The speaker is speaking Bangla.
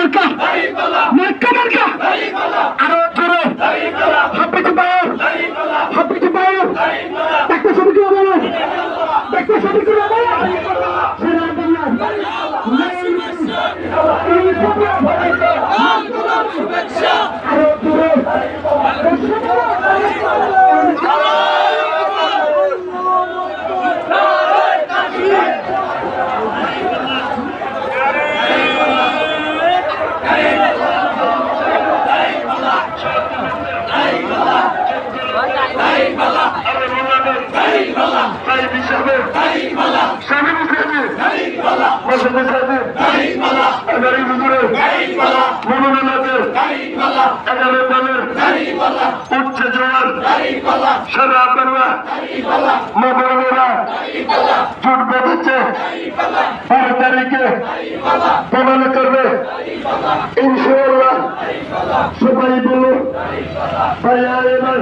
মার্কা মার্কা মার্কা আরো জোরে হাবিজ ভাই হাবিজ ভাই দেখতে সবই কি বলো দেখতে সবই কি বলো সেরা বাংলা আরো জোরে উচ্চ জোয়ার সারা বাংলা মা-বোনেরা জোট বেঁধেছে 12 তারিখে প্রমাণ করবে ইনশাআল্লাহ। সবাই বলো ভাইয়া এবার